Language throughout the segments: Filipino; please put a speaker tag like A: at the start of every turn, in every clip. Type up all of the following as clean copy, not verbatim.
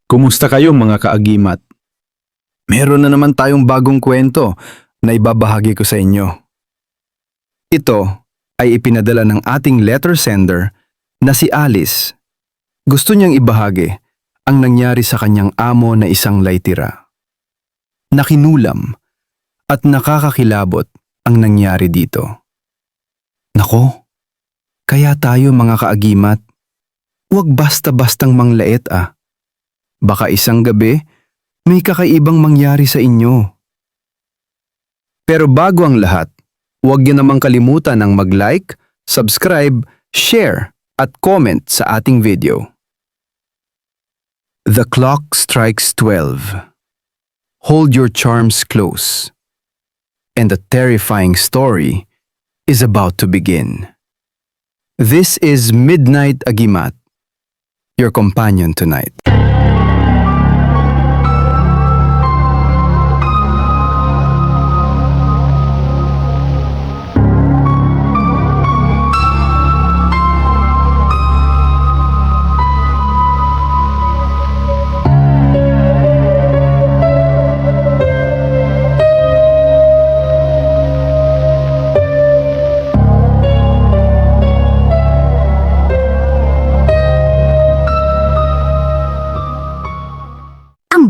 A: Kumusta kayo mga kaagimat? Meron na naman tayong bagong kwento na ibabahagi ko sa inyo. Ito ay ipinadala ng ating letter sender na si Alice. Gusto niyang ibahagi ang nangyari sa kanyang amo na isang laytira. Nakinulam at nakakakilabot ang nangyari dito. Nako, kaya tayo mga kaagimat, huwag basta-bastang manglait ah. Baka isang gabi, may kakaibang mangyari sa inyo. Pero bago ang lahat, huwag niyo namang kalimutan ang mag-like, subscribe, share at comment sa ating video. The clock strikes 12. Hold your charms close. And the terrifying story is about to begin. This is Midnight Agimat, your companion tonight.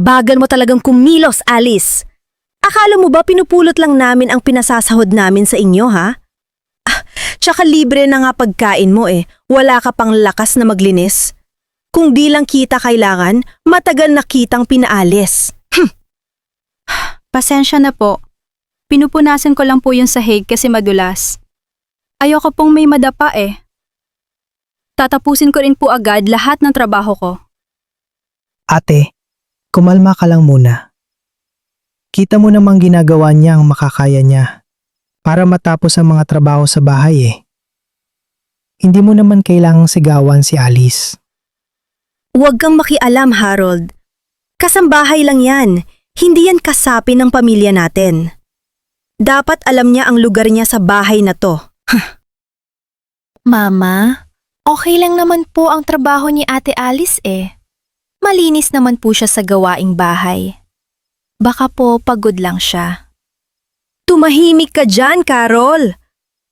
B: Bagal mo talagang kumilos, Alice. Akala mo ba pinupulot lang namin ang pinasasahod namin sa inyo, ha? Tsaka libre na nga pagkain mo eh. Wala ka pang lakas na maglinis. Kung di lang kita kailangan, matagal na kitang pinaalis.
C: Pasensya na po. Pinupunasan ko lang po yung sahig kasi madulas. Ayoko pong may madapa eh. Tatapusin ko rin po agad lahat ng trabaho ko.
D: Ate, kumalma ka lang muna. Kita mo namang ginagawa niya ang makakaya niya para matapos ang mga trabaho sa bahay eh. Hindi mo naman kailangang sigawan si Alice.
B: Huwag kang makialam, Harold. Kasambahay lang yan. Hindi yan kasapi ng pamilya natin. Dapat alam niya ang lugar niya sa bahay na to.
E: Mama, okay lang naman po ang trabaho ni Ate Alice eh. Malinis naman po siya sa gawaing bahay. Baka po pagod lang siya.
B: Tumahimik ka dyan, Carol.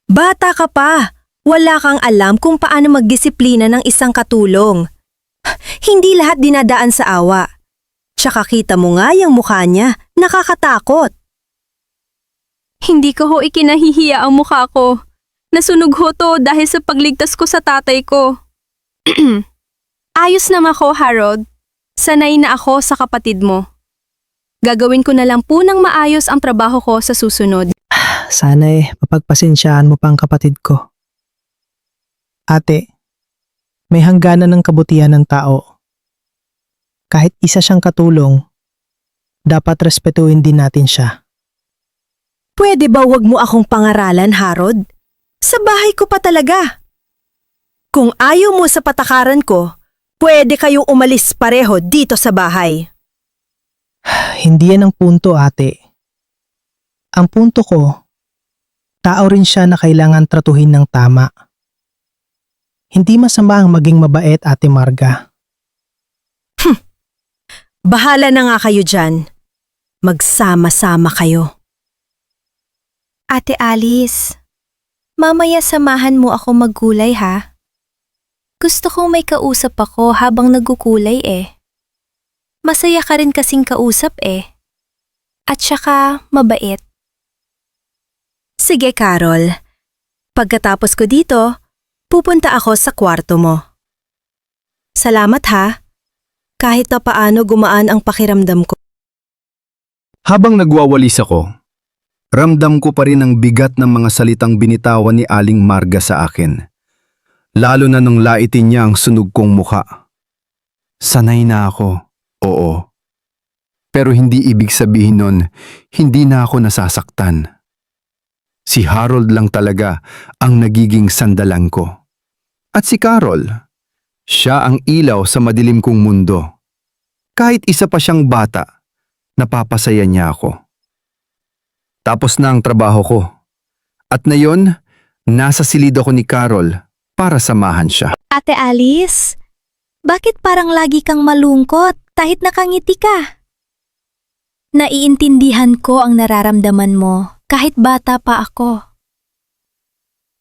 B: Bata ka pa. Wala kang alam kung paano magdisiplina ng isang katulong. Hindi lahat dinadaan sa awa. Tsaka kita mo nga yung mukha niya, nakakatakot.
C: Hindi ko ho ikinahihiya ang mukha ko. Nasunog ho to dahil sa pagligtas ko sa tatay ko. Ayos naman ako, Harold. Sanay na ako sa kapatid mo. Gagawin ko na lang po ng maayos ang trabaho ko sa susunod.
D: Sana mapagpasensyaan mo pa ang kapatid ko. Ate, may hangganan ng kabutihan ng tao. Kahit isa siyang katulong, dapat respetuhin din natin siya.
B: Pwede ba wag mo akong pangaralan, Harold? Sa bahay ko pa talaga. Kung ayaw mo sa patakaran ko, pwede kayong umalis pareho dito sa bahay.
D: Hindi yan ang punto, ate. Ang punto ko, tao rin siya na kailangan tratuhin ng tama. Hindi masama ang maging mabait, Ate Marga.
B: Bahala na nga kayo dyan. Magsama-sama kayo.
E: Ate Alice, mamaya samahan mo ako maggulay ha. Gusto kong may kausap ako habang nagkukulay eh. Masaya ka rin kasing kausap eh. At saka mabait.
B: Sige, Carol. Pagkatapos ko dito, pupunta ako sa kwarto mo. Salamat ha. Kahit na paano gumaan ang pakiramdam ko.
A: Habang nagwawalis ako, ramdam ko pa rin ang bigat ng mga salitang binitawan ni Aling Marga sa akin. Lalo na nung laitin niya ang sunog kong mukha. Sanay na ako, oo. Pero hindi ibig sabihin nun, hindi na ako nasasaktan. Si Harold lang talaga ang nagiging sandalan ko. At si Carol, siya ang ilaw sa madilim kong mundo. Kahit isa pa siyang bata, napapasaya niya ako. Tapos na ang trabaho ko. At ngayon, nasa silid ako ni Carol para samahan siya.
E: Ate Alice, bakit parang lagi kang malungkot? kahit nakangiti ka. Naiintindihan ko ang nararamdaman mo kahit bata pa ako.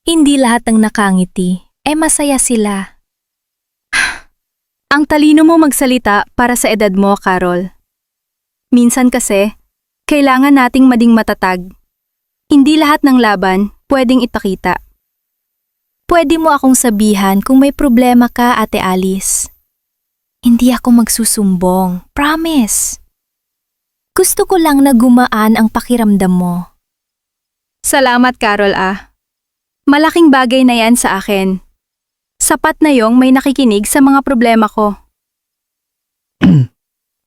E: Hindi lahat ng nakangiti masaya sila.
C: Ang talino mo magsalita para sa edad mo, Carol. Minsan kasi, kailangan nating maging matatag. Hindi lahat ng laban pwedeng ipakita.
E: Pwede mo akong sabihan kung may problema ka, Ate Alice. Hindi ako magsusumbong, promise. Gusto ko lang na gumaan ang pakiramdam mo.
C: Salamat, Carol Malaking bagay na yan sa akin. Sapat na yung may nakikinig sa mga problema ko.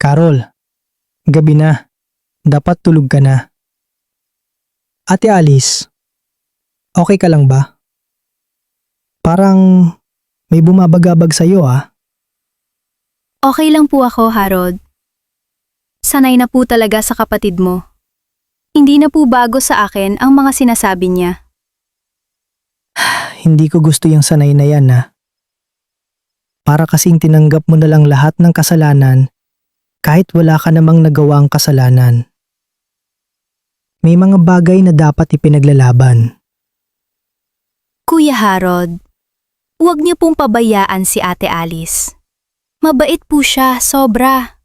D: Carol, gabi na. Dapat tulog ka na. Ate Alice, okay ka lang ba? Parang may bumabagabag sa'yo
C: Okay lang po ako, Harold. Sanay na po talaga sa kapatid mo. Hindi na po bago sa akin ang mga sinasabi niya.
D: Hindi ko gusto yung sanay na yan Para kasing tinanggap mo na lang lahat ng kasalanan kahit wala ka namang nagawang kasalanan. May mga bagay na dapat ipinaglalaban.
E: Kuya Harold, huwag niyo pong pabayaan si Ate Alice. Mabait po siya, sobra.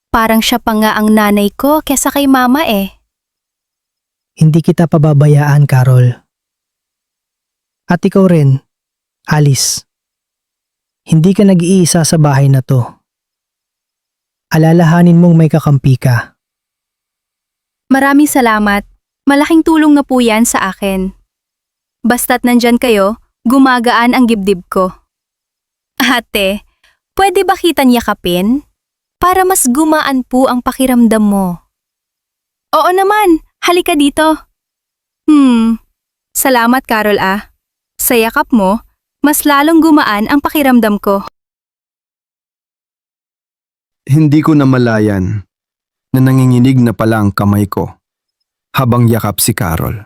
E: Parang siya pa nga ang nanay ko kesa kay mama
D: Hindi kita pababayaan, Carol. At ikaw rin, Alice. Hindi ka nag-iisa sa bahay na to. Alalahanin mong may kakampi ka.
C: Maraming salamat. Malaking tulong na po yan sa akin. Basta't nandyan kayo, gumagaan ang dibdib ko.
E: Ate, pwede ba kitang yakapin? Para mas gumaan po ang pakiramdam mo.
C: Oo naman, halika dito. Salamat, Carol Sa yakap mo, mas lalong gumaan ang pakiramdam ko.
A: Hindi ko namalayan na nanginginig na pala ang kamay ko habang yakap si Carol.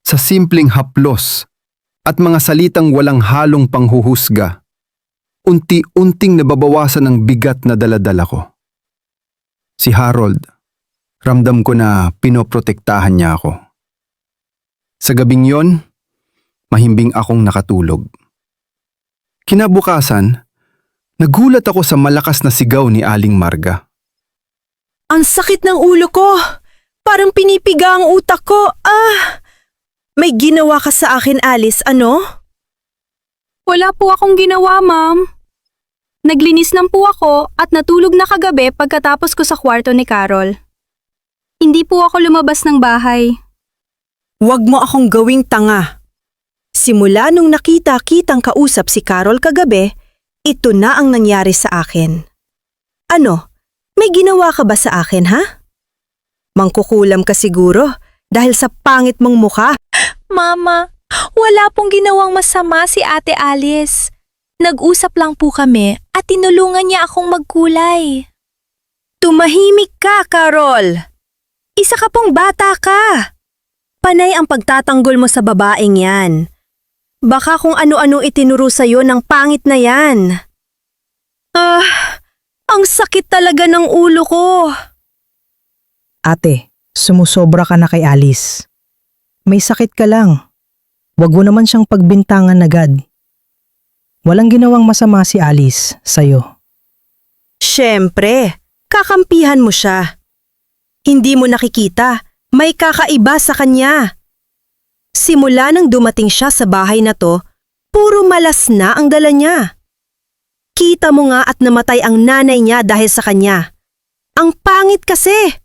A: Sa simpleng haplos at mga salitang walang halong panghuhusga, unti-unting nababawasan ang bigat na daladala ko. Si Harold, ramdam ko na pinoprotektahan niya ako. Sa gabing yon, mahimbing akong nakatulog. Kinabukasan, nagulat ako sa malakas na sigaw ni Aling Marga.
B: Ang sakit ng ulo ko! Parang pinipiga ang utak ko! May ginawa ka sa akin, Alice, ano?
C: Wala po akong ginawa, ma'am. Naglinis lang po ako at natulog na kagabi pagkatapos ko sa kwarto ni Carol. Hindi po ako lumabas ng bahay.
B: Huwag mo akong gawing tanga. Simula nung nakita-kitang kausap si Carol kagabi, ito na ang nangyari sa akin. Ano? May ginawa ka ba sa akin, ha? Mangkukulam ka siguro dahil sa pangit mong mukha.
E: Mama, wala pong ginawang masama si Ate Alice. Nag-usap lang po kami at tinulungan niya akong magkulay.
B: Tumahimik ka, Carol! Isa ka pong bata ka. Panay ang pagtatanggol mo sa babaeng yan. Baka kung ano-ano itinuro sa'yo ng pangit na yan. Ang sakit talaga ng ulo ko.
D: Ate, sumusobra ka na kay Alice. May sakit ka lang. Huwag mo naman siyang pagbintangan agad. Walang ginawang masama si Alice sa'yo.
B: Siyempre, kakampihan mo siya. Hindi mo nakikita, may kakaiba sa kanya. Simula nang dumating siya sa bahay na to, puro malas na ang dala niya. Kita mo nga at namatay ang nanay niya dahil sa kanya. Ang pangit kasi.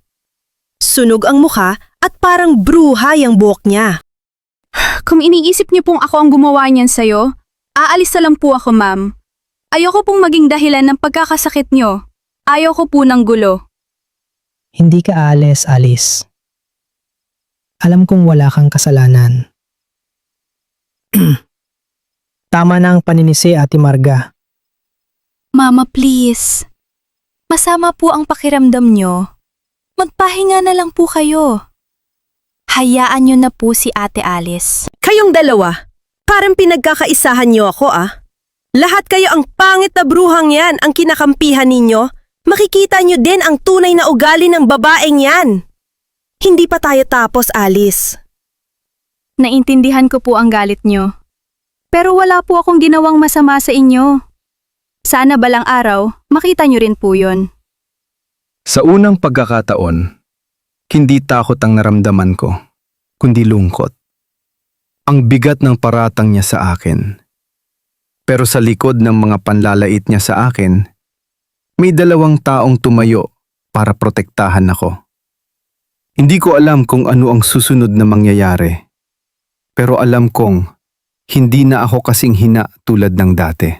B: Sunog ang mukha at parang bruha ang buhok niya.
C: Kung iniisip niyo pong ako ang gumawa niyan sa'yo, aalis na lang po ako, ma'am. Ayoko pong maging dahilan ng pagkakasakit niyo. Ayoko po ng gulo.
D: Hindi ka aalis, Alice. Alam kong wala kang kasalanan. Tama na ang paninisi, Ate Marga.
E: Mama, please. Masama po ang pakiramdam niyo. Magpahinga na lang po kayo. Hayaan niyo na po si Ate Alice.
B: Kayong dalawa, parang pinagkakaisahan niyo ako Lahat kayo ang pangit na bruhang yan ang kinakampihan ninyo. Makikita nyo din ang tunay na ugali ng babaeng yan. Hindi pa tayo tapos, Alice.
C: Naintindihan ko po ang galit nyo. Pero wala po akong ginawang masama sa inyo. Sana balang araw, makita nyo rin po yon.
A: Sa unang pagkakataon, hindi takot ang naramdaman ko, kundi lungkot. Ang bigat ng paratang niya sa akin. Pero sa likod ng mga panlalait niya sa akin, may dalawang taong tumayo para protektahan ako. Hindi ko alam kung ano ang susunod na mangyayari. Pero alam kong hindi na ako kasing hina tulad ng dati.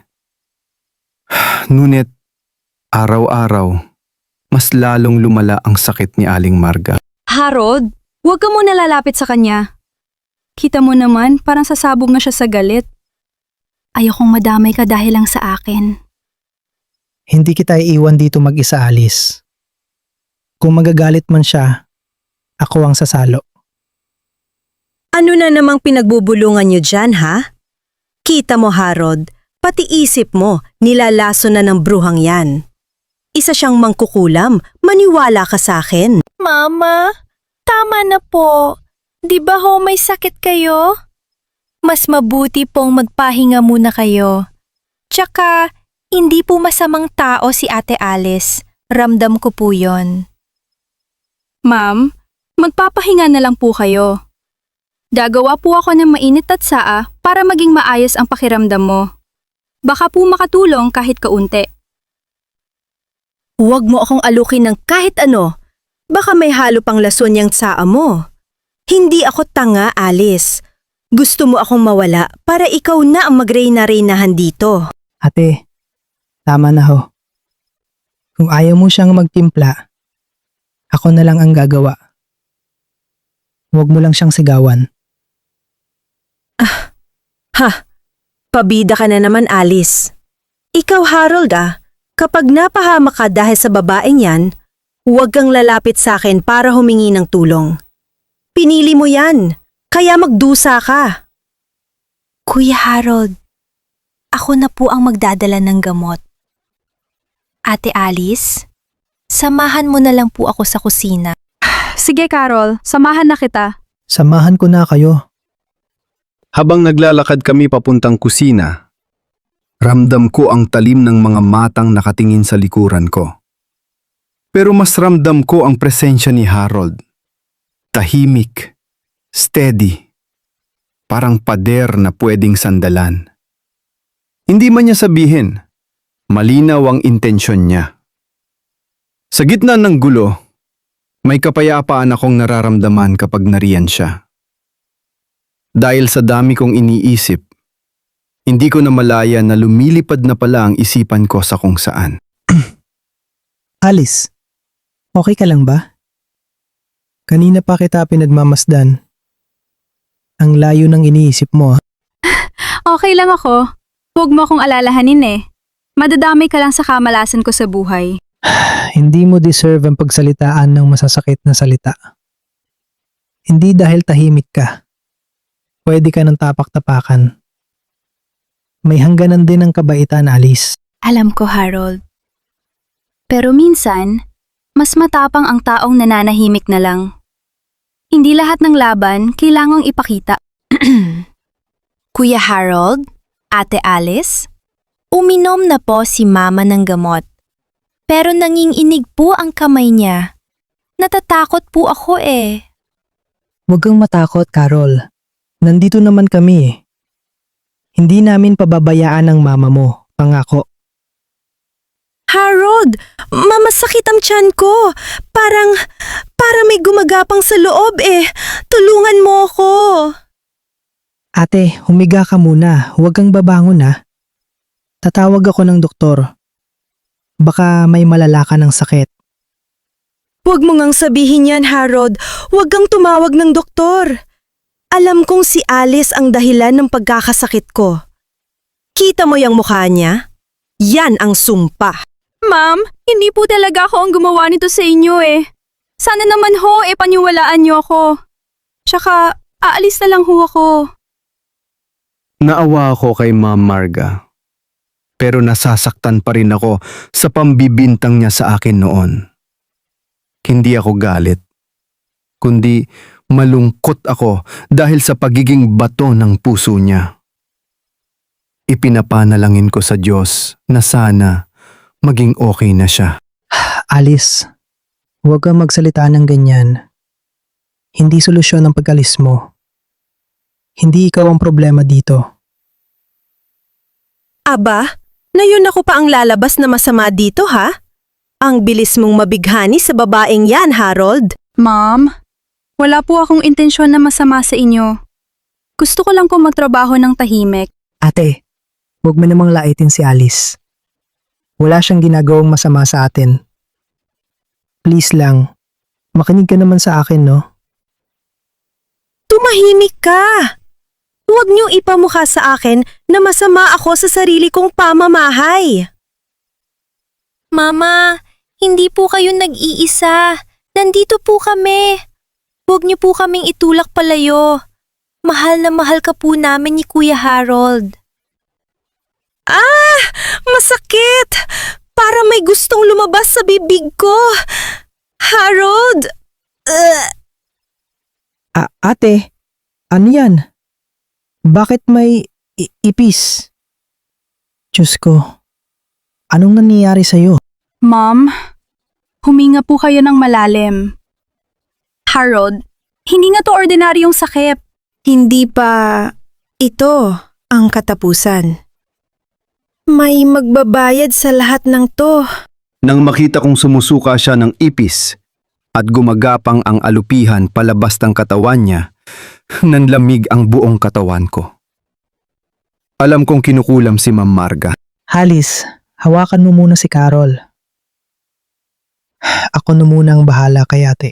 A: Ngunit araw-araw, mas lalong lumala ang sakit ni Aling Marga.
C: Harold, huwag ka muna lalapit sa kanya. Kita mo naman, parang sasabog na siya sa galit. Ayokong madamay ka dahil lang sa akin.
D: Hindi kita iiwan dito mag-isa, Alice. Kung magagalit man siya, ako ang sasalo.
B: Ano na namang pinagbubulungan nyo dyan, ha? Kita mo, Harold, pati isip mo, nilalaso na ng bruhang yan. Isa siyang mangkukulam, maniwala ka sa akin.
E: Mama, tama na po. Di ba ho may sakit kayo? Mas mabuti pong magpahinga muna kayo. Tsaka, hindi po masamang tao si Ate Alice. Ramdam ko po yon.
C: Ma'am, magpapahinga na lang po kayo. Gagawa po ako ng mainit at saa para maging maayos ang pakiramdam mo. Baka po makatulong kahit kaunti.
B: Huwag mo akong alukin ng kahit ano. Baka may halo pang lason yung tsaa mo. Hindi ako tanga, Alice. Gusto mo akong mawala para ikaw na ang magreyna-reynahan dito.
D: Ate, tama na ho. Kung ayaw mo siyang magtimpla, ako na lang ang gagawa. Huwag mo lang siyang sigawan.
B: Pabida ka na naman, Alice. Ikaw, Harold, kapag napahamak ka dahil sa babaeng yan, huwag kang lalapit sa akin para humingi ng tulong. Pinili mo yan, kaya magdusa ka.
E: Kuya Harold, ako na po ang magdadala ng gamot. Ate Alice, samahan mo na lang po ako sa kusina.
C: Sige Carol, samahan na kita.
D: Samahan ko na kayo.
A: Habang naglalakad kami papuntang kusina, ramdam ko ang talim ng mga matang nakatingin sa likuran ko. Pero mas ramdam ko ang presensya ni Harold. Tahimik, steady, parang pader na pwedeng sandalan. Hindi man niya sabihin, malinaw ang intensyon niya. Sa gitna ng gulo, may kapayapaan akong nararamdaman kapag nariyan siya. Dahil sa dami kong iniisip, hindi ko na malaya na lumilipad na pala ang isipan ko sa kung saan.
D: Alice, okay ka lang ba? Kanina pa kita pinagmamasdan. Ang layo ng iniisip mo.
C: Okay lang ako. Huwag mo akong alalahanin eh. Madadamay ka lang sa kamalasan ko sa buhay.
D: Hindi mo deserve ang pagsalitaan ng masasakit na salita. Hindi dahil tahimik ka. Pwede ka ng tapak-tapakan. May hangganan din ang kabaitan, Alice.
C: Alam ko, Harold. Pero minsan, mas matapang ang taong nananahimik na lang. Hindi lahat ng laban kailangang ipakita.
E: Kuya Harold, Ate Alice, uminom na po si Mama ng gamot. Pero nanginginig po ang kamay niya. Natatakot po ako eh.
D: Huwag kang matakot, Carol. Nandito naman kami eh. Hindi namin pababayaan ang mama mo, pangako.
B: Harold, mamasakit ang tiyan ko. Parang may gumagapang sa loob eh. Tulungan mo ako.
D: Ate, humiga ka muna. Huwag kang babangon ha. Tatawag ako ng doktor. Baka may malala ka ng sakit.
B: Huwag mo ngang sabihin yan, Harold. Huwag kang tumawag ng doktor. Alam kong si Alice ang dahilan ng pagkakasakit ko. Kita mo yung mukha niya? Yan ang sumpa.
C: Ma'am, hindi po talaga ako ang gumawa nito sa inyo eh. Sana naman ho, paniwalaan niyo ako. Tsaka, aalis na lang ho ako.
A: Naawa ako kay Ma'am Marga. Pero nasasaktan pa rin ako sa pambibintang niya sa akin noon. Hindi ako galit, kundi malungkot ako dahil sa pagiging bato ng puso niya. Ipinapanalangin ko sa Diyos na sana maging okay na siya.
D: Alice, huwag kang magsalita ng ganyan. Hindi solusyon ang pag-alis mo. Hindi ikaw ang problema dito.
B: Aba, ngayon ako pa ang lalabas na masama dito ha? Ang bilis mong mabighani sa babaeng yan, Harold.
C: Ma'am, wala po akong intensyon na masama sa inyo. Gusto ko lang po magtrabaho ng tahimik.
D: Ate, huwag mo namang laitin si Alice. Wala siyang ginagawang masama sa atin. Please lang, makinig ka naman sa akin, no?
B: Tumahimik ka! Huwag niyong ipamukha sa akin na masama ako sa sarili kong pamamahay.
E: Mama, hindi po kayo nag-iisa. Nandito po kami. Huwag niyo po kaming itulak palayo. Mahal na mahal ka po namin ni Kuya Harold.
B: Ah! Masakit! Para may gustong lumabas sa bibig ko. Harold!
D: Ate, ano yan? Bakit may ipis? Diyos ko, anong nangyayari sa'yo?
C: Ma'am, huminga po kayo ng malalim. Harold, hindi nga to ordinaryong sakit.
B: Hindi pa ito ang katapusan. May magbabayad sa lahat ng to.
A: Nang makita kong sumusuka siya ng ipis at gumagapang ang alupihan palabas ng katawan niya, nanlamig ang buong katawan ko. Alam kong kinukulam si Ma'am Marga.
D: Halis, hawakan mo muna si Carol. Ako na muna ang bahala kay ate.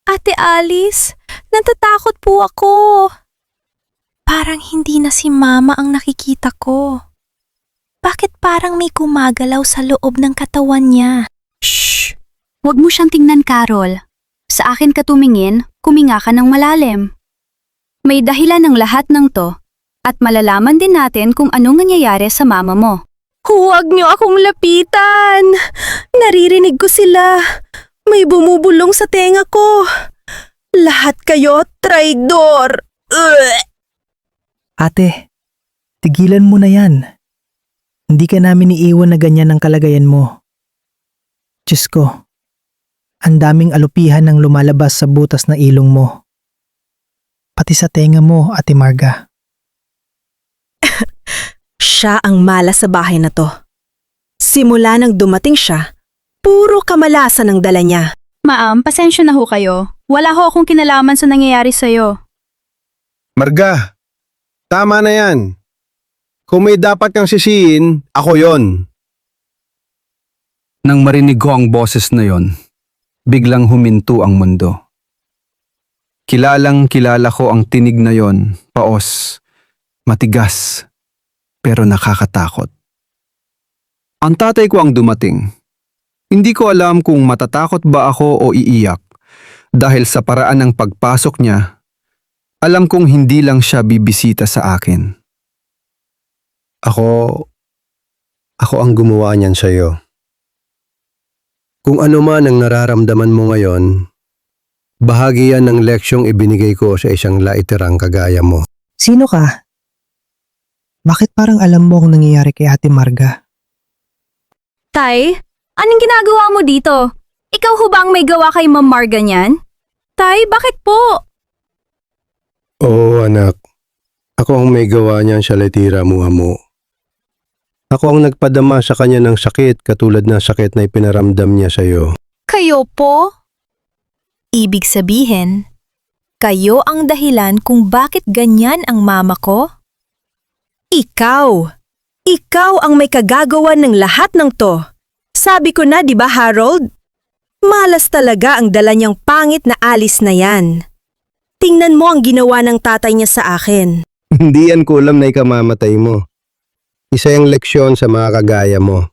E: Ate Alice, natatakot po ako. Parang hindi na si Mama ang nakikita ko. Bakit parang may gumagalaw sa loob ng katawan niya?
C: Shh! Huwag mo siyang tingnan, Carol. Sa akin ka tumingin, kuminga ka ng malalim. May dahilan ng lahat ng to at malalaman din natin kung anong nangyayari sa mama mo.
B: Huwag niyo akong lapitan! Naririnig ko sila. May bumubulong sa tenga ko. Lahat kayo, traidor! Ugh!
D: Ate, tigilan mo na yan. Hindi ka namin iiwan na ganyan ang kalagayan mo. Diyos ko, ang daming alupihan ang lumalabas sa butas na ilong mo. Pati sa tenga mo, Ate Marga.
B: Siya ang malas sa bahay na to. Simula nang dumating siya, puro kamalasan ang dala niya.
C: Ma'am, pasensya na ho kayo. Wala ho akong kinalaman sa nangyayari sa'yo.
F: Marga, tama na yan. Kung may dapat kang sisihin, ako yon.
A: Nang marinig ko ang boses na yon, biglang huminto ang mundo. Kilalang kilala ko ang tinig na yon, paos, matigas, pero nakakatakot. Ang tatay ko ang dumating. Hindi ko alam kung matatakot ba ako o iiyak. Dahil sa paraan ng pagpasok niya, alam kong hindi lang siya bibisita sa akin.
F: Ako ang gumawa niyan sa'yo. Kung ano man ang nararamdaman mo ngayon, bahagi yan ng leksyong ibinigay ko sa isang laitirang kagaya mo.
D: Sino ka? Bakit parang alam mo kung nangyayari kay Ate Marga?
C: Tay, anong ginagawa mo dito? Ikaw ho ba ang may gawa kay Ma'am Marga niyan? Tay, bakit po?
F: Oo anak, ako ang may gawa niyan sa Letira mo. Ako ang nagpadama sa kanya ng sakit katulad ng sakit na ipinaramdam niya sa'yo.
E: Kayo po? Ibig sabihin, kayo ang dahilan kung bakit ganyan ang mama ko?
B: Ikaw! Ikaw ang may kagagawan ng lahat ng to. Sabi ko na, di ba Harold? Malas talaga ang dala niyang pangit na Alice na yan. Tingnan mo ang ginawa ng tatay niya sa akin.
F: Hindi yan kulam na ikamamatay mo. Isa yung leksyon sa mga kagaya mo.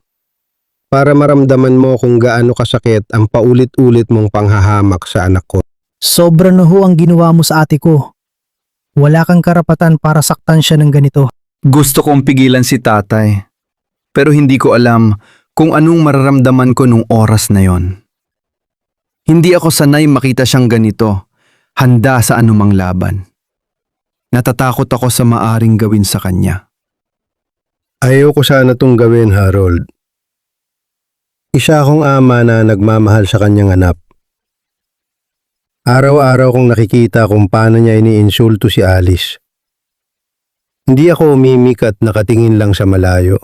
F: Para maramdaman mo kung gaano kasakit ang paulit-ulit mong panghahamak sa anak ko.
D: Sobra na ho ang ginawa mo sa ate ko. Wala kang karapatan para saktan siya ng ganito.
A: Gusto kong pigilan si tatay, Pero hindi ko alam kung anong mararamdaman ko nung oras na yon. Hindi ako sanay makita siyang ganito, handa sa anumang laban. Natatakot ako sa maaring gawin sa kanya.
F: Ayaw ko sana itong gawin, Harold. Isa akong ama na nagmamahal sa kanyang anak. Araw-araw kong nakikita kung paano niya iniinsulto si Alice. Hindi ako umimik at nakatingin lang sa malayo.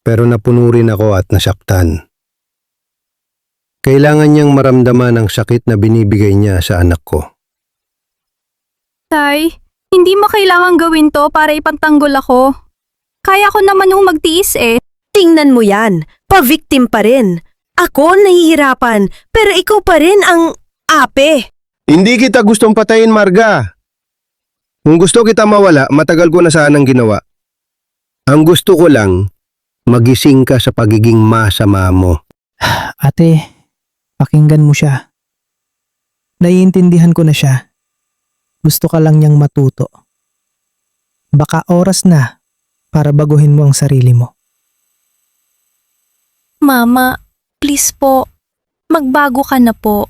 F: Pero napuno rin ako at nasaktan. Kailangan niyang maramdaman ang sakit na binibigay niya sa anak ko.
C: Tay, hindi mo kailangan gawin to para ipagtanggol ako. Kaya ko naman yung magtiis eh.
B: Tingnan mo yan, pa-victim pa rin. Ako nahihirapan, pero ikaw pa rin ang ape.
F: Hindi kita gustong patayin, Marga. Kung gusto kita mawala, matagal ko na sanang ginawa. Ang gusto ko lang, magising ka sa pagiging masama mo.
D: Ate, pakinggan mo siya. Naiintindihan ko na siya. Gusto ka lang niyang matuto. Baka oras na para baguhin mo ang sarili mo.
E: Mama, please po, magbago ka na po.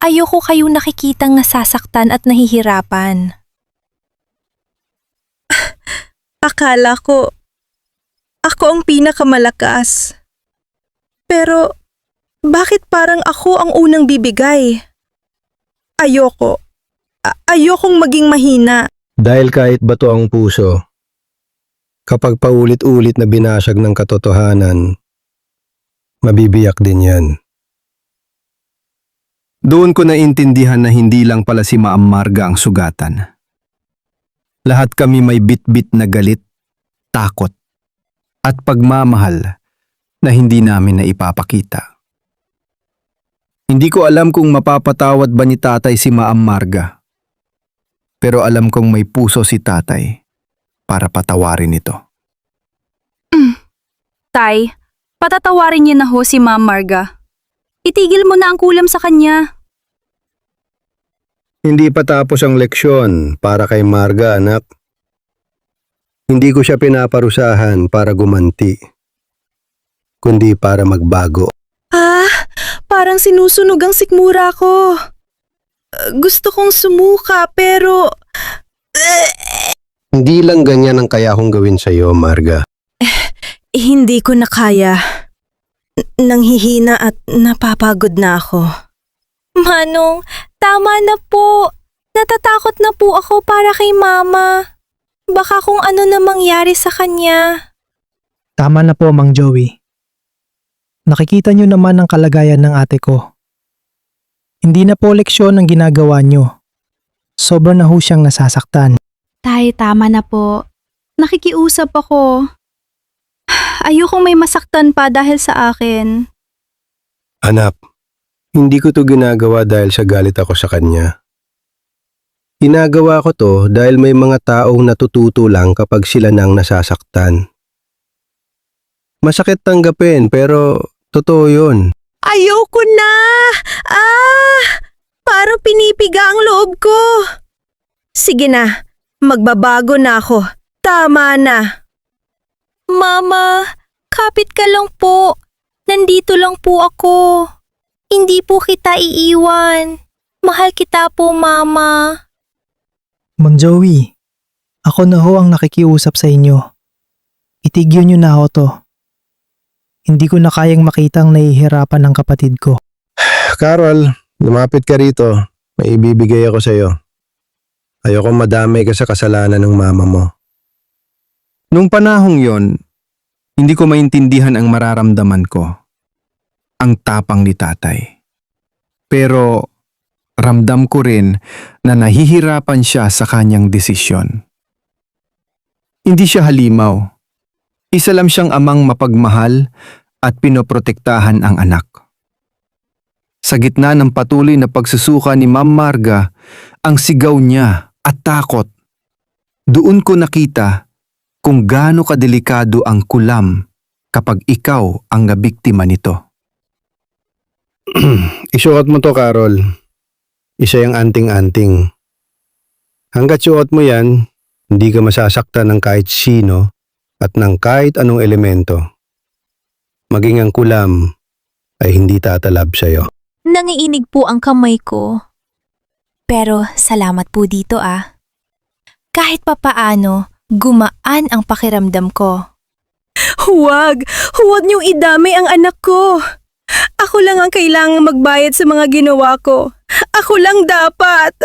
E: Ayoko kayong nakikitang nasasaktan at nahihirapan.
B: Akala ko, ako ang pinakamalakas. Pero, bakit parang ako ang unang bibigay? Ayoko. Ayokong maging mahina.
F: Dahil kahit bato ang puso, kapag paulit-ulit na binasag ng katotohanan, mabibiyak din yan.
A: Doon ko naintindihan na hindi lang pala si Maam Marga ang sugatan. Lahat kami may bit-bit na galit, takot, at pagmamahal na hindi namin na ipapakita. Hindi ko alam kung mapapatawad ba ni tatay si Maam Marga. Pero alam kong may puso si tatay para patawarin ito.
C: Tay, patatawarin niya na ho si Ma'am Marga. Itigil mo na ang kulam sa kanya.
F: Hindi pa tapos ang leksyon para kay Marga, anak. Hindi ko siya pinaparusahan para gumanti, kundi para magbago.
B: Parang sinusunog ang sikmura ko. Gusto kong sumuka pero...
F: Hindi lang ganyan ang kaya kong gawin sa iyo, Marga.
B: Hindi ko na kaya. Nanghihina at napapagod na ako.
E: Manong, tama na po. Natatakot na po ako para kay Mama. Baka kung ano na mangyari sa kanya.
D: Tama na po, Mang Joey. Nakikita niyo naman ang kalagayan ng ate ko. Hindi na po leksyon ang ginagawa niyo. Sobra na ho siyang nasasaktan.
C: Tay, tama na po. Nakikiusap ako. Ayokong may masaktan pa dahil sa akin.
F: Anak, hindi ko to ginagawa dahil sa galit ako sa kanya. Ginagawa ko to dahil may mga taong natututo lang kapag sila nang nasasaktan. Masakit tanggapin pero totoo yun.
B: Ayoko na! Parang pinipiga ang loob ko. Sige na, magbabago na ako. Tama na.
E: Mama, kapit ka lang po. Nandito lang po ako. Hindi po kita iiwan. Mahal kita po, Mama.
D: Mang Joey, ako na ho ang nakikiusap sa inyo. Itigil niyo na ho to. Hindi ko na kayang makitang nahihirapan ng kapatid ko.
F: Carol, lumapit ka rito. May ibibigay ako sa iyo. Ayoko madamay ka sa kasalanan ng mama mo.
A: Nung panahong yon, hindi ko maintindihan ang mararamdaman ko. Ang tapang ni tatay. Pero ramdam ko rin na nahihirapan siya sa kanyang desisyon. Hindi siya halimaw. Isa lang siyang amang mapagmahal at pinoprotektahan ang anak. Sa gitna ng patuloy na pagsusuka ni Ma'am Marga, ang sigaw niya at takot. Doon ko nakita kung gaano kadelikado ang kulam kapag ikaw ang nabiktima nito.
F: Isuot mo to, Carol. Isa yung anting-anting. Hanggat suot mo yan, hindi ka masasaktan ng kahit sino at ng kahit anong elemento. Maging ang kulam ay hindi tatalab sa'yo.
E: Nangiinig po ang kamay ko. Pero salamat po dito ah. Kahit papaano, gumaan ang pakiramdam ko.
B: Huwag! Huwag niyong idamay ang anak ko! Ako lang ang kailangang magbayad sa mga ginawa ko. Ako lang dapat!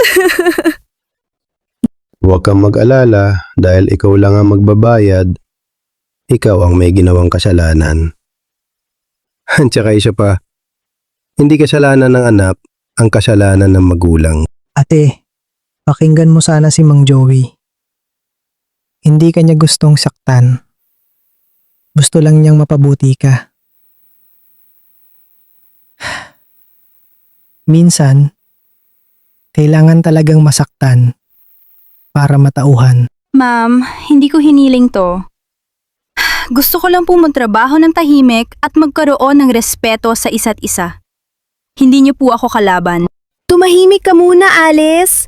F: Huwag kang mag-alala dahil ikaw lang ang magbabayad. Ikaw ang may ginawang kasalanan. At saka isa pa, hindi kasalanan ng anak ang kasalanan ng magulang.
D: Ate, pakinggan mo sana si Mang Joey. Hindi kanya gustong saktan. Gusto lang niyang mapabuti ka. Minsan, kailangan talagang masaktan para matauhan.
C: Ma'am, hindi ko hiniling to. Gusto ko lang po magtrabaho ng tahimik at magkaroon ng respeto sa isa't isa. Hindi niyo po ako kalaban.
B: Tumahimik ka muna, Alice.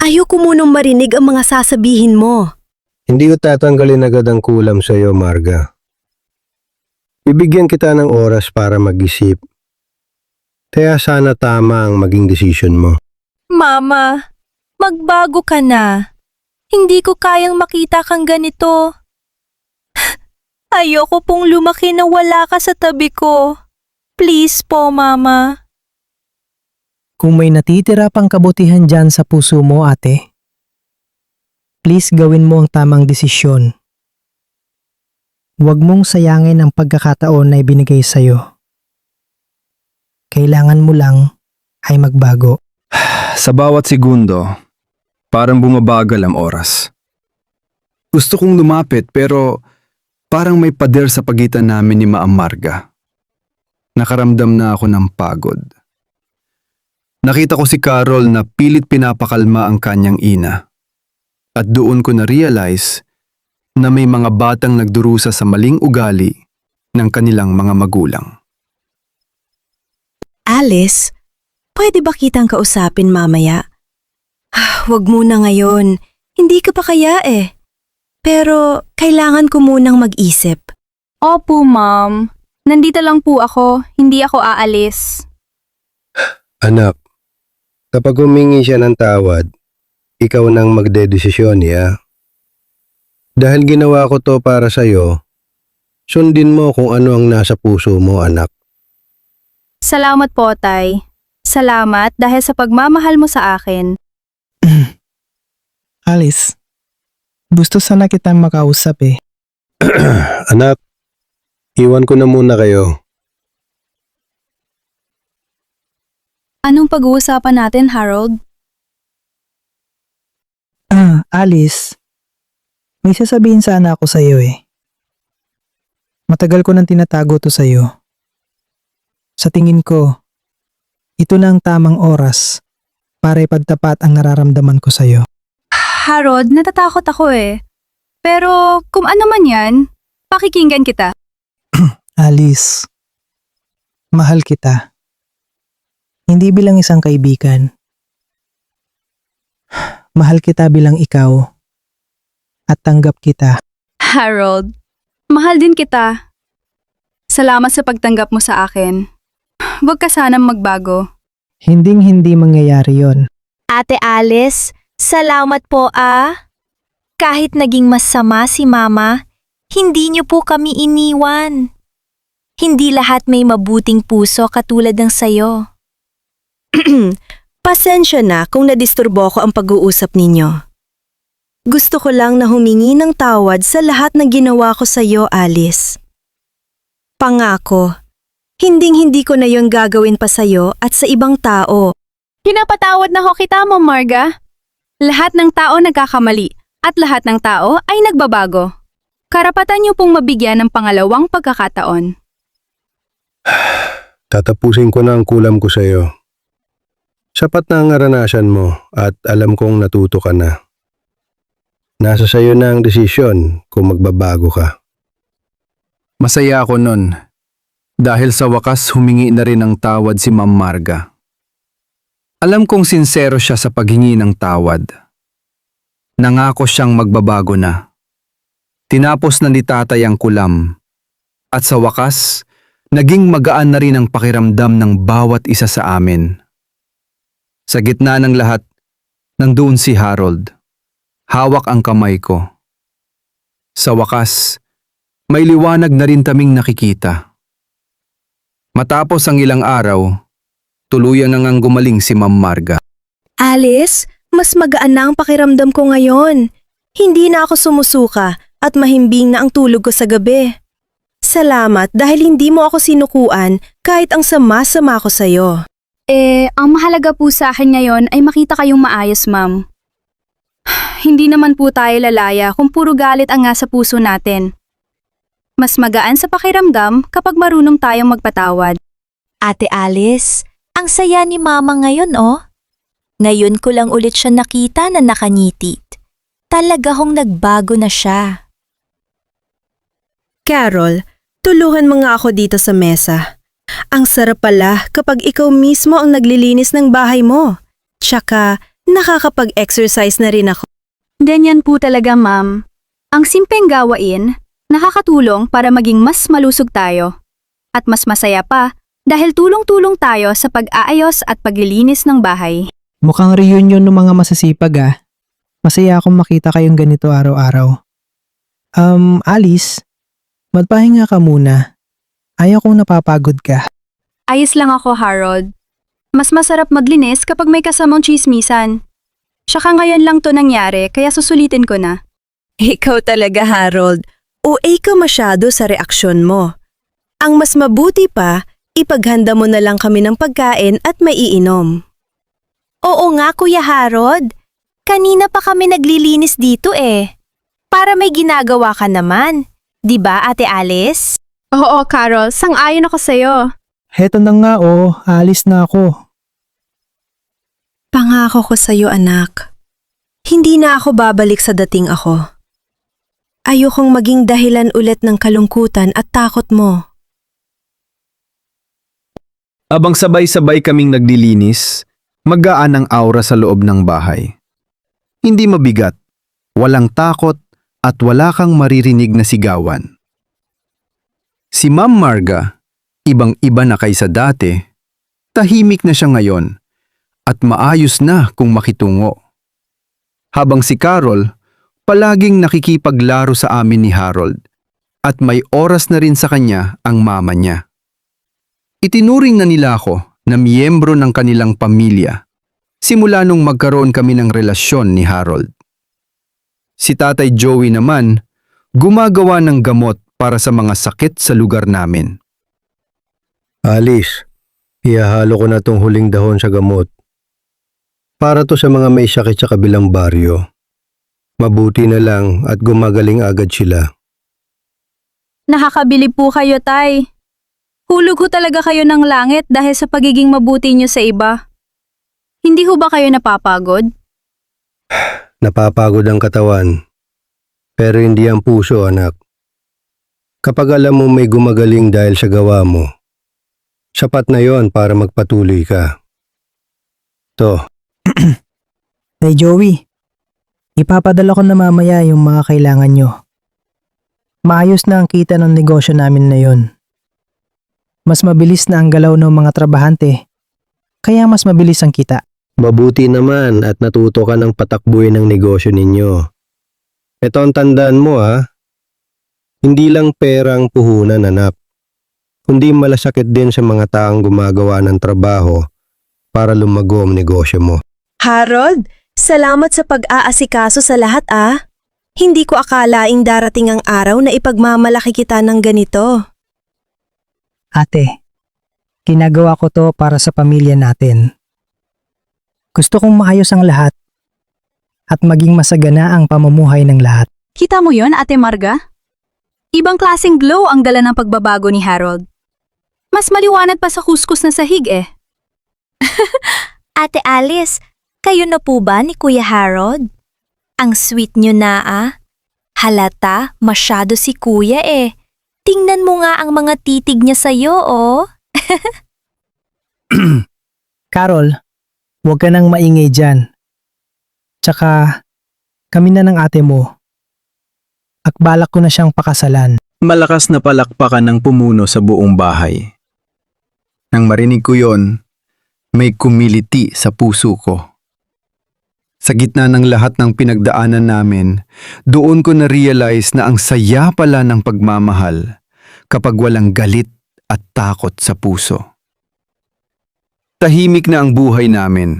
B: Ayoko munang marinig ang mga sasabihin mo.
F: Hindi ko tatanggalin agad ang kulam sa iyo, Marga. Bibigyan kita ng oras para mag-isip. Kaya sana tama ang maging desisyon mo.
E: Mama, magbago ka na. Hindi ko kayang makita kang ganito. Ayoko pong lumaki na wala ka sa tabi ko. Please po, Mama.
D: Kung may natitira pang kabutihan dyan sa puso mo, ate, please gawin mo ang tamang desisyon. Huwag mong sayangin ang pagkakataon na ibinigay sa'yo. Kailangan mo lang ay magbago.
A: Sa bawat segundo, parang bumabagal ang oras. Gusto kong lumapit pero parang may pader sa pagitan namin ni Maam Marga. Nakaramdam na ako ng pagod. Nakita ko si Carol na pilit pinapakalma ang kanyang ina. At doon ko na-realize na may mga batang nagdurusa sa maling ugali ng kanilang mga magulang.
B: Alice, pwede ba kitang kausapin mamaya? Huwag muna ngayon. Hindi ka pa kaya eh. Pero kailangan ko munang mag-isip.
C: Opo, ma'am. Nandito lang po ako. Hindi ako aalis.
F: Anak, kapag humingi siya ng tawad, ikaw nang magdedesisyon niya. Dahil ginawa ko to para sa'yo, sundin mo kung ano ang nasa puso mo, anak.
C: Salamat po, Tay. Salamat dahil sa pagmamahal mo sa akin.
D: Alice, gusto sana kitang makausap eh.
F: Anak, iwan ko na muna kayo.
C: Anong pag-uusapan natin, Harold?
D: Alice, may sasabihin sana ako sa'yo eh. Matagal ko nang tinatago to sa'yo. Sa tingin ko, ito na ang tamang oras para ipagtapat ang nararamdaman ko sa'yo.
C: Harold, natatakot ako eh. Pero kung ano man yan, pakikinggan kita.
D: Alice, mahal kita. Hindi bilang isang kaibigan. Mahal kita bilang ikaw at tanggap kita.
C: Harold, mahal din kita. Salamat sa pagtanggap mo sa akin. Huwag ka sanang magbago.
D: Hinding-hindi mangyayari yon.
E: Ate Alice, salamat po ah. Kahit naging masama si Mama, hindi niyo po kami iniwan. Hindi lahat may mabuting puso katulad ng sayo.
B: Pasensya na kung nadisturbo ko ang pag-uusap ninyo. Gusto ko lang na humingi ng tawad sa lahat ng ginawa ko sa iyo, Alice. Pangako, hinding-hindi ko na yon gagawin pa sa iyo at sa ibang tao.
C: Pinapatawad na ho kita, Ma'am Marga. Lahat ng tao nagkakamali at lahat ng tao ay nagbabago. Karapatan niyo pong mabigyan ng pangalawang pagkakataon.
F: Tatapusin ko na ang kulam ko sa iyo. Sapat na ang naranasan mo at alam kong natuto ka na. Nasa sayo na ang desisyon kung magbabago ka.
A: Masaya ako nun dahil sa wakas humingi na rin ng tawad si Ma'am Marga. Alam kong sincero siya sa paghingi ng tawad. Nangako siyang magbabago na. Tinapos na ni tatay ang kulam. At sa wakas, naging magaan na rin ang pakiramdam ng bawat isa sa amin. Sa gitna ng lahat, nandoon si Harold. Hawak ang kamay ko. Sa wakas, may liwanag na rin kaming nakikita. Matapos ang ilang araw, tuluyan na ngang gumaling si Ma'am Marga.
B: Alice, mas magaan na ang pakiramdam ko ngayon. Hindi na ako sumusuka at mahimbing na ang tulog ko sa gabi. Salamat dahil hindi mo ako sinukuan kahit ang sama-sama ko sa'yo.
C: Ang mahalaga po sa akin ngayon ay makita kayong maayos, ma'am. Hindi naman po tayo lalaya kung puro galit ang nasa puso natin. Mas magaan sa pakiramdam kapag marunong tayong magpatawad.
E: Ate Alice, ang saya ni Mama ngayon oh. Ngayon ko lang ulit siya nakita na nakangiti. Talaga hong nagbago na siya.
B: Carol, tulungan mo nga ako dito sa mesa. Ang sarap pala kapag ikaw mismo ang naglilinis ng bahay mo. Tsaka, nakakapag-exercise na rin ako.
C: Ganyan po talaga, ma'am. Ang simpleng gawain, nakakatulong para maging mas malusog tayo. At mas masaya pa dahil tulong-tulong tayo sa pag-aayos at paglilinis ng bahay.
D: Mukhang reunion ng mga masasipag ah. Masaya akong makita kayong ganito araw-araw. Alice, magpahinga ka muna. Ayaw kong napapagod ka.
C: Ayos lang ako, Harold. Mas masarap maglinis kapag may kasamang chismisan. Tsaka ngayon lang to nangyari kaya susulitin ko na.
B: Ikaw talaga, Harold. OA ka masyado sa reaksyon mo. Ang mas mabuti pa, ipaghanda mo na lang kami ng pagkain at maiinom.
E: Oo nga, Kuya Harold. Kanina pa kami naglilinis dito eh. Para may ginagawa ka naman. 'Di ba, Ate Alice?
C: Oo, Carol. Sang-ayon ako sa'yo.
D: Heto na nga oh, alis na ako.
B: Pangako ko sa'yo, anak. Hindi na ako babalik sa dating ako. Ayokong maging dahilan ulit ng kalungkutan at takot mo.
A: Abang sabay-sabay kaming naglilinis, magaan ang aura sa loob ng bahay. Hindi mabigat, walang takot at wala kang maririnig na sigawan. Si Ma'am Marga, ibang-iba na kaysa dati, tahimik na siya ngayon at maayos na kung makitungo. Habang si Carol, palaging nakikipaglaro sa amin ni Harold at may oras na rin sa kanya ang mama niya. Itinuring na nila ako na miyembro ng kanilang pamilya simula nung magkaroon kami ng relasyon ni Harold. Si Tatay Joey naman, gumagawa ng gamot para sa mga sakit sa lugar namin.
F: Alice, ihahalo ko na tong huling dahon sa gamot. Para to sa mga may sakit sa kabilang baryo. Mabuti na lang at gumagaling agad sila.
C: Nakakabilib po kayo, Tay. Hulog ho talaga kayo ng langit dahil sa pagiging mabuti niyo sa iba. Hindi ho ba kayo napapagod?
F: Napapagod ang katawan. Pero hindi ang puso, anak. Kapag alam mo may gumagaling dahil sa gawa mo, sapat na yon para magpatuloy ka. To,
D: Hey Joey, ipapadala ko na mamaya yung mga kailangan nyo. Maayos na ang kita ng negosyo namin na yon. Mas mabilis na ang galaw ng mga trabahante, kaya mas mabilis ang kita.
F: mabuti naman at natuto ka ng patakbuhin ng negosyo ninyo. Ito ang tandaan mo ha. Hindi lang perang puhunan, anak. Kundi malasakit din sa mga taong gumagawa ng trabaho para lumago ang negosyo mo.
B: Harold, salamat sa pag-aasikaso sa lahat ah. Hindi ko akalaing darating ang araw na ipagmamalaki kita ng ganito.
D: Ate, ginagawa ko to para sa pamilya natin. Gusto kong maayos ang lahat at maging masagana ang pamumuhay ng lahat.
C: Kita mo yon, Ate Marga? Ibang klaseng glow ang dala ng pagbabago ni Harold. Mas maliwanag pa sa kuskus na sahig eh.
E: Ate Alice, kayo na po ba ni Kuya Harold? Ang sweet nyo na ah. Halata, masyado si Kuya eh. Tingnan mo nga ang mga titig niya sa'yo oh.
D: Carol, huwag ka nang maingay dyan. Tsaka, kami na ng ate mo. at balak ko na siyang pakasalan.
A: Malakas na palakpakan ng pumuno sa buong bahay. Nang marinig ko yon, may kumiliti sa puso ko. Sa gitna ng lahat ng pinagdaanan namin, doon ko na-realize na ang saya pala ng pagmamahal kapag walang galit at takot sa puso. Tahimik na ang buhay namin.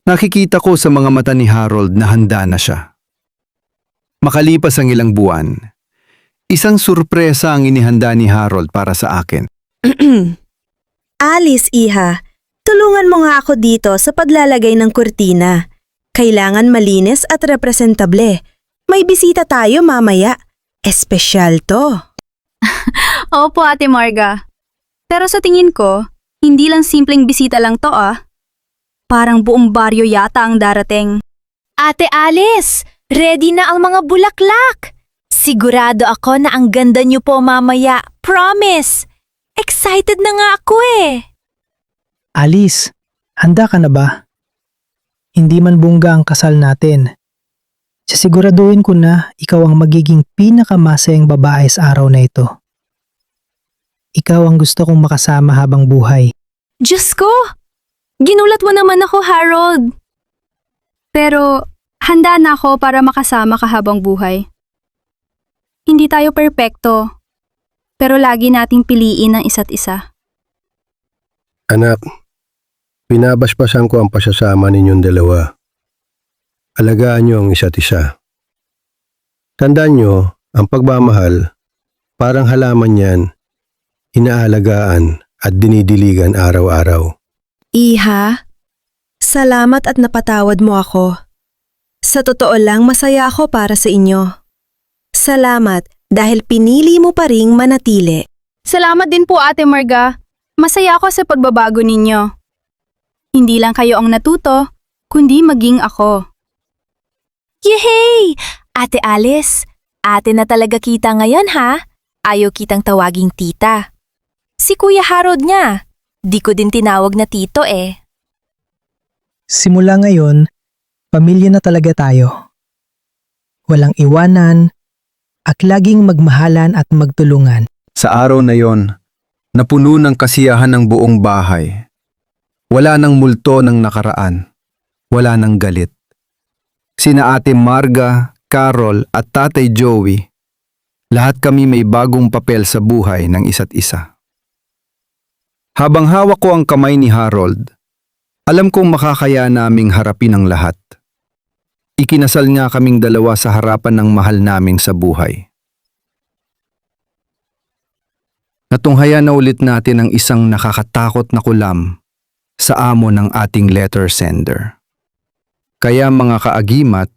A: Nakikita ko sa mga mata ni Harold na handa na siya. Makalipas ang ilang buwan, isang surpresa ang inihanda ni Harold para sa akin.
B: Alice, iha, tulungan mo nga ako dito sa paglalagay ng kurtina. Kailangan malinis at representable. May bisita tayo mamaya. Espesyal to.
C: Opo, Ate Marga. Pero sa tingin ko, hindi lang simpleng bisita lang to Parang buong baryo yata ang darating.
E: Ate Alice, ready na ang mga bulaklak. Sigurado ako na ang ganda niyo po mamaya. Promise! Excited na nga ako eh.
D: Alice, handa ka na ba? Hindi man bongga ang kasal natin. Sisiguraduhin ko na ikaw ang magiging pinakamasayang babae sa araw na ito. Ikaw ang gusto kong makasama habang buhay.
C: Diyos ko! Ginulat mo naman ako, Harold. Pero handa na ako para makasama ka habang buhay. Hindi tayo perpekto, pero lagi nating piliin ang isa't isa.
F: Anak, binabasbasan ko ang pasasama ninyong dalawa. Alagaan niyo ang isa't isa. Tandaan niyo, ang pagmamahal, parang halaman yan, inaalagaan at dinidiligan araw-araw.
B: Iha, salamat at napatawad mo ako. Sa totoo lang, masaya ako para sa inyo. Salamat dahil pinili mo pa ring manatili.
C: Salamat din po, Ate Marga. Masaya ako sa pagbabago ninyo. Hindi lang kayo ang natuto, kundi maging ako.
E: Yehey! Ate Alice, ate na talaga kita ngayon ha? Ayaw kitang tawaging tita. Si Kuya Harold nga. Di ko din tinawag na tito eh.
D: Simula ngayon, pamilya na talaga tayo. Walang iwanan, at laging magmahalan at magtulungan.
A: Sa araw na yon, napuno ng kasiyahan ng buong bahay. Wala nang multo ng nakaraan. Wala nang galit. Sina Ate Marga, Carol at Tatay Joey, lahat kami may bagong papel sa buhay ng isa't isa. Habang hawak ko ang kamay ni Harold, alam kong makakaya naming harapin ang lahat. Ikinasal nga kaming dalawa sa harapan ng mahal naming sa buhay. Natunghaya na ulit natin ang isang nakakatakot na kulam sa amo ng ating letter sender. Kaya mga kaagimat,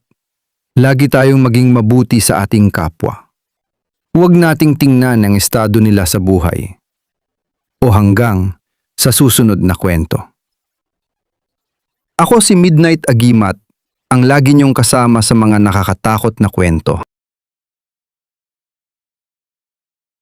A: lagi tayong maging mabuti sa ating kapwa. Huwag nating tingnan ang estado nila sa buhay. O hanggang sa susunod na kwento. Ako si Midnight Agimat, ang lagi niyong kasama sa mga nakakatakot na kwento.